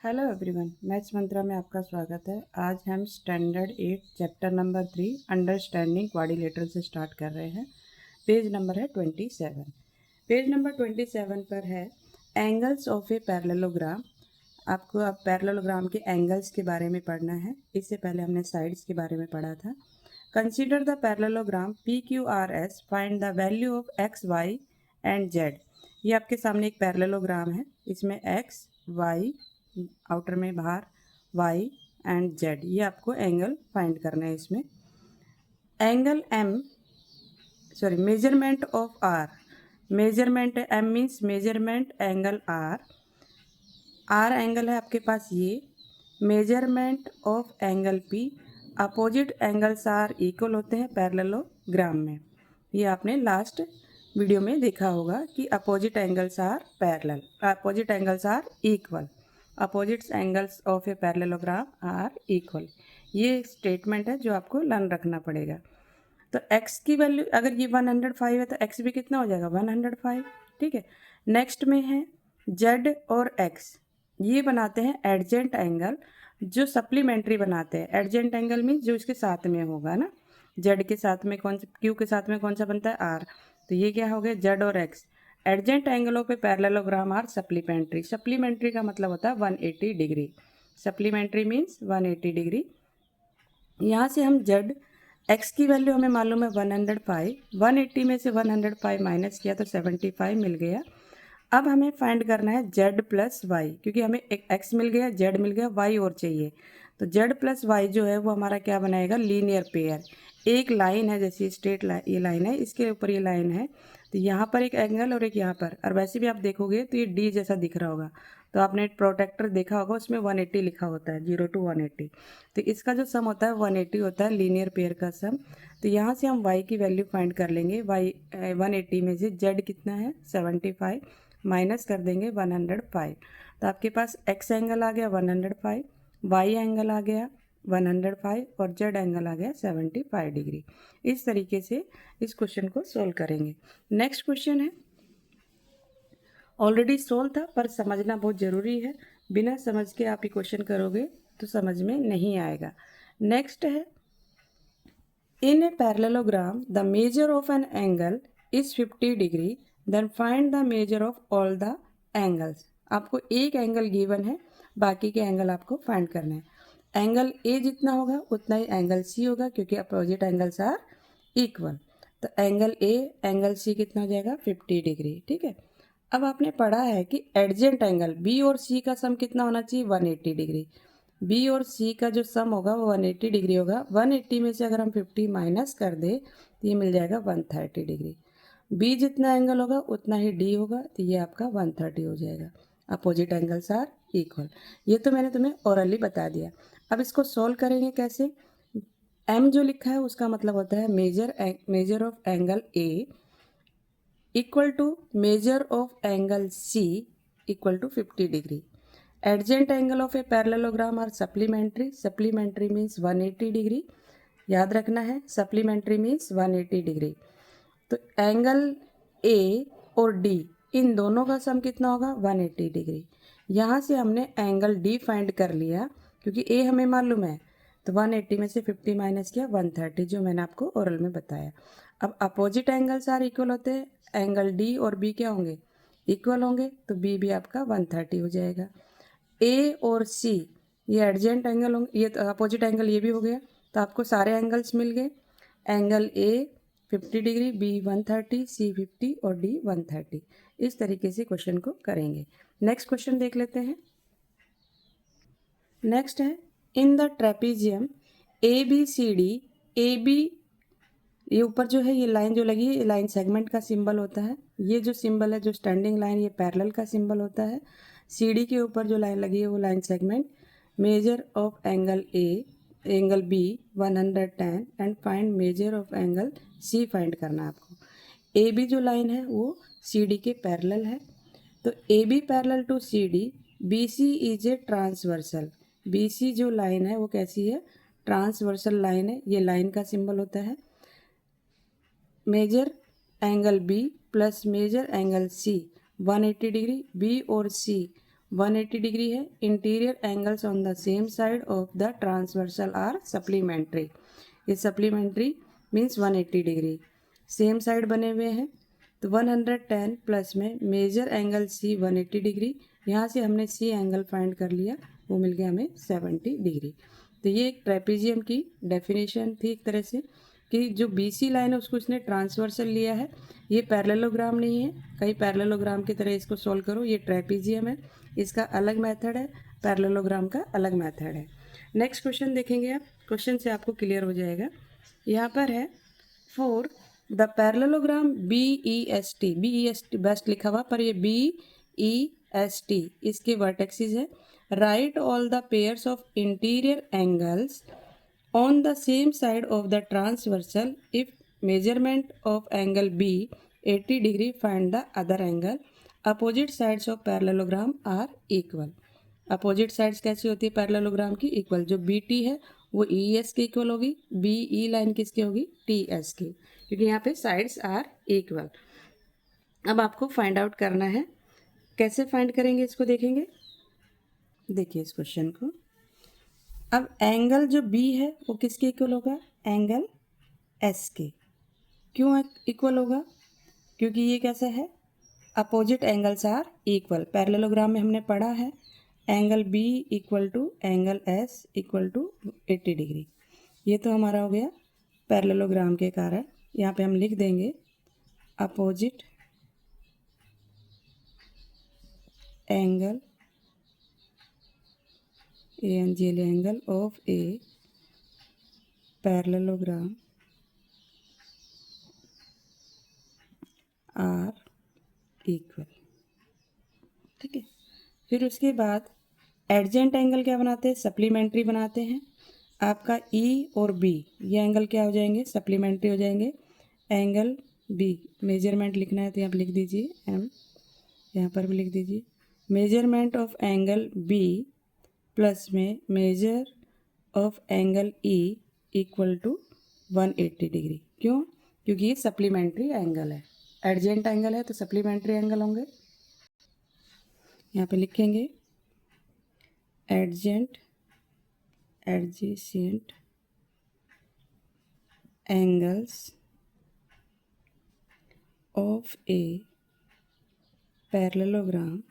Hello everyone, maths मंत्रा में आपका स्वागत है। आज हम standard 8 chapter number 3 understanding quadrilateral से स्टार्ट कर रहे हैं। पेज नंबर है 27। पेज नंबर 27 पर है एंगल्स ऑफ ए पैरेललोग्राम। आपको अब पैरेललोग्राम के एंगल्स के बारे में पढ़ना है। इससे पहले हमने साइड्स के बारे में पढ़ा था। Consider the parallelogram P Q R S, find the value of x y and z. ये आपके सामने एक पैरेललोग्राम है। इसमें एक्स वाई आउटर में बाहर, y एंड z, ये आपको एंगल फाइंड करना है। इसमें angle measurement of r, measurement m means measurement angle r angle है आपके पास ये। Measurement of angle p, opposite angles are equal होते हैं पैरेललोग्राम में। ये आपने लास्ट वीडियो में देखा होगा कि opposite angles are parallel, opposite angles are equal, opposites angles of a parallelogram are equal. ये स्टेटमेंट है जो आपको लर्न रखना पड़ेगा। तो x की वैल्यू अगर ये 105 है तो x भी कितना हो जाएगा 105। ठीक है। नेक्स्ट में है z और x, ये बनाते हैं एडजेंट एंगल, जो सप्लीमेंट्री बनाते हैं। एडजेंट एंगल मीन्स जो इसके साथ में होगा ना, z के साथ में कौन सा, q के साथ में कौन सा बनता है r। तो ये क्या हो गया z और x। एडजेंट एंगलों पे पैरेललोग्राम आर सप्लीमेंट्री। सप्लीमेंट्री का मतलब होता है 180 डिग्री। Supplementary means 180 degree. यहाँ से हम z x की वैल्यू हमें मालूम है 105, 180 में से 105 माइनस किया तो 75 मिल गया। अब हमें फाइंड करना है z प्लस वाई, क्योंकि हमें एक x मिल गया, z मिल गया, y और चाहिए। तो z प्लस वाई जो है वो हमारा क्या बनाएगा, लीनियर पेयर। एक लाइन है, जैसे स्ट्रेट लाइन, ये लाइन है, इसके ऊपर ये लाइन है, तो यहाँ पर एक एंगल और एक यहाँ पर। और वैसे भी आप देखोगे तो ये डी जैसा दिख रहा होगा। तो आपने प्रोटेक्टर देखा होगा, उसमें 180 लिखा होता है, 0 to 180। तो इसका जो सम होता है 180 होता है, लीनियर पेयर का सम। तो यहाँ से हम y की वैल्यू फाइंड कर लेंगे। y 180 में से z कितना है 75, माइनस कर देंगे 105। तो आपके पास x एंगल आ गया 105, y एंगल आ गया 105 और z एंगल आ गया 75 डिग्री। इस तरीके से इस क्वेश्चन को सोल्व करेंगे। नेक्स्ट क्वेश्चन है, ऑलरेडी सोल्व था पर समझना बहुत ज़रूरी है। बिना समझ के आप ये क्वेश्चन करोगे तो समझ में नहीं आएगा। नेक्स्ट है, in a parallelogram the measure of an angle is 50 degree, then find the measure of all the angles. आपको एक एंगल गिवन है, बाकी के एंगल आपको फाइंड करना है। एंगल ए जितना होगा उतना ही एंगल सी होगा, क्योंकि अपोजिट एंगल्स आर इक्वल। तो एंगल ए एंगल सी कितना हो जाएगा 50 डिग्री। ठीक है। अब आपने पढ़ा है कि एडजेंट एंगल बी और सी का सम कितना होना चाहिए 180 डिग्री। बी और सी का जो सम होगा वो 180 डिग्री होगा। 180 में से अगर हम 50 माइनस कर दे तो ये मिल जाएगा 130 डिग्री। बी जितना एंगल होगा उतना ही डी होगा, तो ये आपका 130 हो जाएगा। Opposite angles are equal. ये तो मैंने तुम्हें ओरली बता दिया। अब इसको सॉल्व करेंगे कैसे। एम जो लिखा है उसका मतलब होता है measure of angle A equal to measure of angle C equal to 50 degree. Adjacent angle of a parallelogram are supplementary. Supplementary means 180 degree. याद रखना है, सप्लीमेंट्री मीन्स 180 डिग्री। तो एंगल ए और डी, इन दोनों का सम कितना होगा 180 डिग्री। यहाँ से हमने एंगल डी फाइंड कर लिया, क्योंकि ए हमें मालूम है। तो 180 में से 50 माइनस किया 130, जो मैंने आपको ओरल में बताया। अब अपोजिट एंगल्स आर इक्वल होते हैं, एंगल डी और बी क्या होंगे इक्वल होंगे, तो बी भी आपका 130 हो जाएगा। ए और सी ये एडजेंट एंगल होंगे, ये अपोजिट एंगल ये भी हो गया, तो आपको सारे एंगल्स मिल गए। एंगल ए 50 डिग्री, बी 130, सी 50 और डी 130। इस तरीके से क्वेश्चन को करेंगे। नेक्स्ट क्वेश्चन देख लेते हैं। नेक्स्ट है, in the trapezium A B C D, A B, ये ऊपर जो है ये लाइन जो लगी है, ये लाइन सेगमेंट का सिंबल होता है। ये जो सिंबल है, जो स्टैंडिंग लाइन, ये पैरेलल का सिंबल होता है। सी डी के ऊपर जो लाइन लगी है वो line segment. Measure of angle A, angle B 110 and find measure of angle C find करना है आपको। ए बी जो लाइन है वो सी डी के पैरेलल है। तो A B parallel to C D, B C is a transversal. B C जो लाइन है वो कैसी है, ट्रांसवर्सल लाइन है। ये लाइन का सिंबल होता है। Measure angle B plus measure angle C 180 degree. B और सी 180 डिग्री है। Interior angles on the same side of the transversal are supplementary. ये supplementary means 180 degree, same side बने हुए हैं। तो 110 प्लस में मेजर एंगल सी 180 डिग्री, यहाँ से हमने सी एंगल फाइंड कर लिया, वो मिल गया हमें 70 डिग्री। तो ये एक ट्रेपेजियम की डेफिनेशन थी एक तरह से, कि जो BC लाइन है उसको इसने ट्रांसवर्सल लिया है। ये पैरेललोग्राम नहीं है, कई पैरेललोग्राम की तरह इसको सॉल्व करो। ये ट्रेपेजियम है, इसका अलग मेथड है, पैरेललोग्राम का अलग मेथड है। नेक्स्ट क्वेश्चन देखेंगे आप, क्वेश्चन से आपको क्लियर हो जाएगा। यहाँ पर है for the parallelogram BEST, BEST best लिखा हुआ पर ये BEST इसके वर्टेक्सिस है। Right all the pairs of interior angles on the same side of the transversal. If measurement of angle B 80 degree, find the other angle. Opposite sides of parallelogram are equal. Opposite sides कैसी होती है parallelogram की? Equal. जो BT है वो ES के equal होगी, BE line किसकी होगी? TS की, क्योंकि यहाँ पे साइड्स आर इक्वल। अब आपको फाइंड आउट करना है, कैसे फाइंड करेंगे इसको देखेंगे। देखिए इस क्वेश्चन को, अब एंगल जो B है वो किसके इक्वल होगा? एंगल S के। क्यों इक्वल होगा? क्योंकि ये कैसा है? Opposite angles are equal. Parallelogram में हमने पढ़ा है angle B equal to angle S equal to 80 degree. ये तो हमारा हो गया पैरेललोग्राम के कारण। यहाँ पे हम लिख देंगे opposite angle angle of a parallelogram are equal. ठीक है, फिर उसके बाद एडजेंट एंगल क्या बनाते हैं? सप्लीमेंट्री बनाते हैं। आपका E और B ये एंगल क्या हो जाएंगे? सप्लीमेंट्री हो जाएंगे। एंगल B मेजरमेंट लिखना है तो यहाँ पर लिख दीजिए M, यहाँ पर भी लिख दीजिए measurement of angle B plus में measure of angle E equal to 180 degree. क्यों? क्योंकि ये सप्लीमेंट्री एंगल है, एडजेंट एंगल है तो सप्लीमेंट्री एंगल होंगे। यहाँ पे लिखेंगे adjacent angles of a parallelogram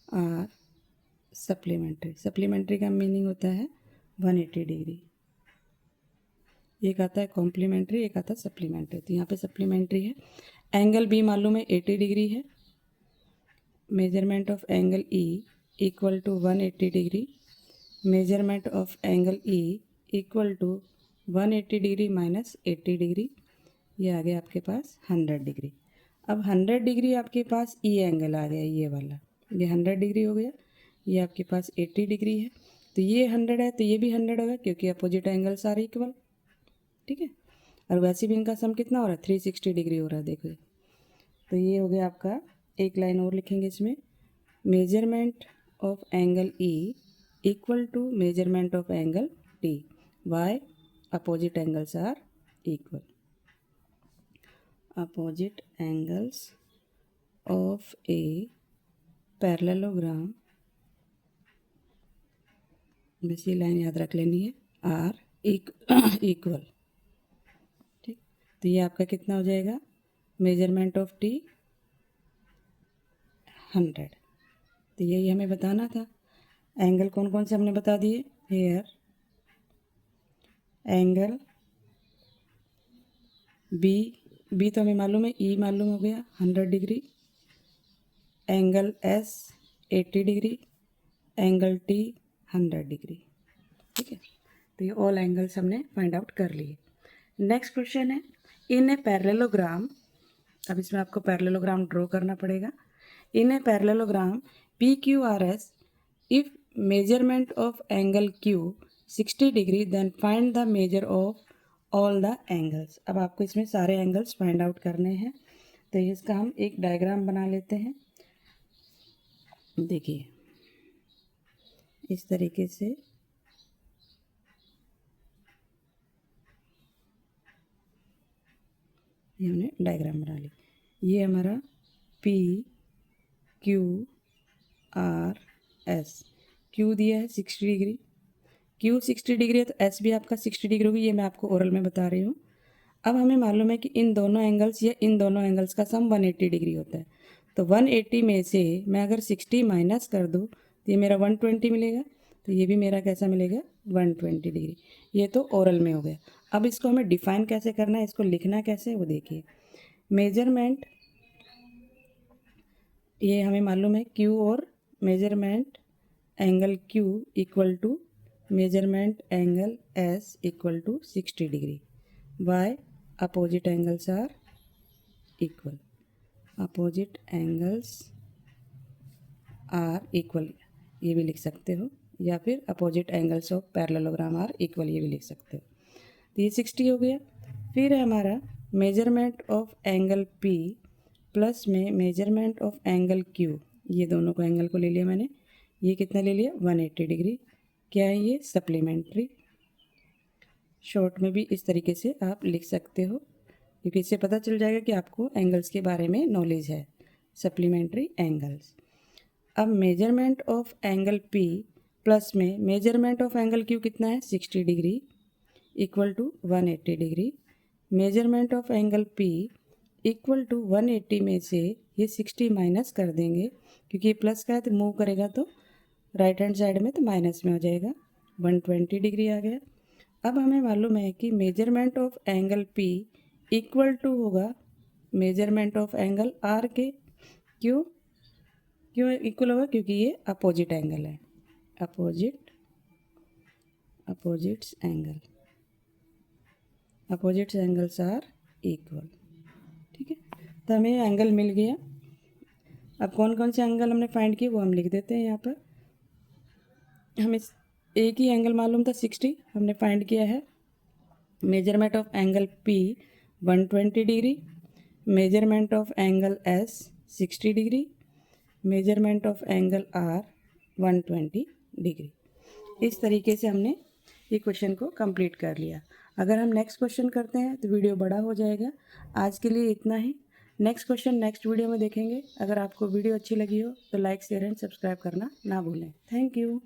are supplementary. Supplementary का मीनिंग होता है 180 डिग्री। एक आता है कॉम्प्लीमेंट्री, एक आता है सप्लीमेंट्री। तो यहाँ पे सप्लीमेंट्री है। एंगल B मालूम है 80 डिग्री है। Measurement of angle E equal to 180 degree. Measurement of angle E equal to 180 degree minus 80 degree, ये आ गया आपके पास 100 डिग्री। अब 100 डिग्री आपके पास E एंगल आ गया, ये वाला, ये 100 डिग्री हो गया। ये आपके पास 80 डिग्री है, तो ये 100 है तो ये भी 100 होगा, क्योंकि अपोजिट एंगल्स आर इक्वल। ठीक है, और वैसे भी इनका सम कितना हो रहा है? 360 डिग्री हो रहा है, देखो। तो ये हो गया आपका, एक लाइन और लिखेंगे इसमें, measurement of angle E equal to measurement of angle T। Why? Opposite angles are equal. Opposite angles of a parallelogram, बस ये लाइन याद रख लेनी है, आर इक्वल। ठीक, तो ये आपका कितना हो जाएगा? Measurement of T 100। तो यही हमें बताना था। एंगल कौन कौन से हमने बता दिए? हेयर एंगल B तो हमें मालूम है, E मालूम हो गया 100 degree. Angle S 80 degree, angle T 100 degree. ठीक है, तो ये ऑल एंगल्स हमने फाइंड आउट कर लिए। नेक्स्ट क्वेश्चन है, इन ए पैरेललोग्राम, अब इसमें आपको पैरेललोग्राम ड्रॉ करना पड़ेगा। In a parallelogram PQRS, if measurement of angle Q 60 degree, then find the measure of all the angles. अब आपको इसमें सारे एंगल्स फाइंड आउट करने हैं, तो इसका हम एक डायग्राम बना लेते हैं। देखिए इस तरीके से ये हमने डायग्राम बना ली। ये हमारा P Q R S. Q दिया है 60 डिग्री, क्यू 60 डिग्री है तो एस भी आपका 60 डिग्री होगी, ये मैं आपको ओरल में बता रही हूँ। अब हमें मालूम है कि इन दोनों एंगल्स या इन दोनों एंगल्स का सम 180 डिग्री होता है। तो 180 में से मैं अगर 60 माइनस कर दूँ तो ये मेरा 120 मिलेगा, तो ये भी मेरा कैसा मिलेगा 120 डिग्री। ये तो ओरल में हो गया। अब इसको हमें डिफाइन कैसे करना है, इसको लिखना कैसे, वो देखिए। मेजरमेंट, ये हमें मालूम है क्यू और measurement angle Q equal to measurement angle S equal to 60 degree. Why? Opposite angles are equal, opposite angles are equal, ये भी लिख सकते हो, या फिर opposite angles of parallelogram are equal, ये भी लिख सकते हो। तो ये 60 हो गया। फिर है हमारा measurement of angle P plus में मेजरमेंट ऑफ एंगल क्यू, ये दोनों को एंगल को ले लिया मैंने, ये कितना ले लिया 180 डिग्री। क्या है ये? सप्लीमेंट्री। शॉर्ट में भी इस तरीके से आप लिख सकते हो, क्योंकि इससे पता चल जाएगा कि आपको एंगल्स के बारे में नॉलेज है। Supplementary angles. अब measurement of angle P plus में मेजरमेंट ऑफ एंगल क्यू कितना है 60 degree equal to 180 degree. Measurement of angle P equal to 180 में से ये 60 माइनस कर देंगे, क्योंकि ये प्लस का है तो मूव करेगा तो राइट हैंड साइड में तो माइनस में हो जाएगा, 120 डिग्री आ गया। अब हमें मालूम है कि measurement of angle P equal to होगा मेजरमेंट ऑफ एंगल आर के। क्यों इक्वल होगा? क्योंकि ये अपोजिट एंगल है, अपोजिट्स एंगल्स आर इक्वल। ठीक है, तो हमें एंगल मिल गया। अब कौन कौन से एंगल हमने फाइंड किए वो हम लिख देते हैं यहाँ पर। हमें एक ही एंगल मालूम था 60, हमने फाइंड किया है। Measurement of angle P 120 degree, measurement of angle S 60 degree, measurement of angle R 120 degree. इस तरीके से हमने ये क्वेश्चन को कंप्लीट कर लिया। अगर हम नेक्स्ट क्वेश्चन करते हैं तो वीडियो बड़ा हो जाएगा। आज के लिए इतना ही। नेक्स्ट क्वेश्चन नेक्स्ट वीडियो में देखेंगे। अगर आपको वीडियो अच्छी लगी हो तो लाइक शेयर एंड सब्सक्राइब करना ना भूलें। Thank you.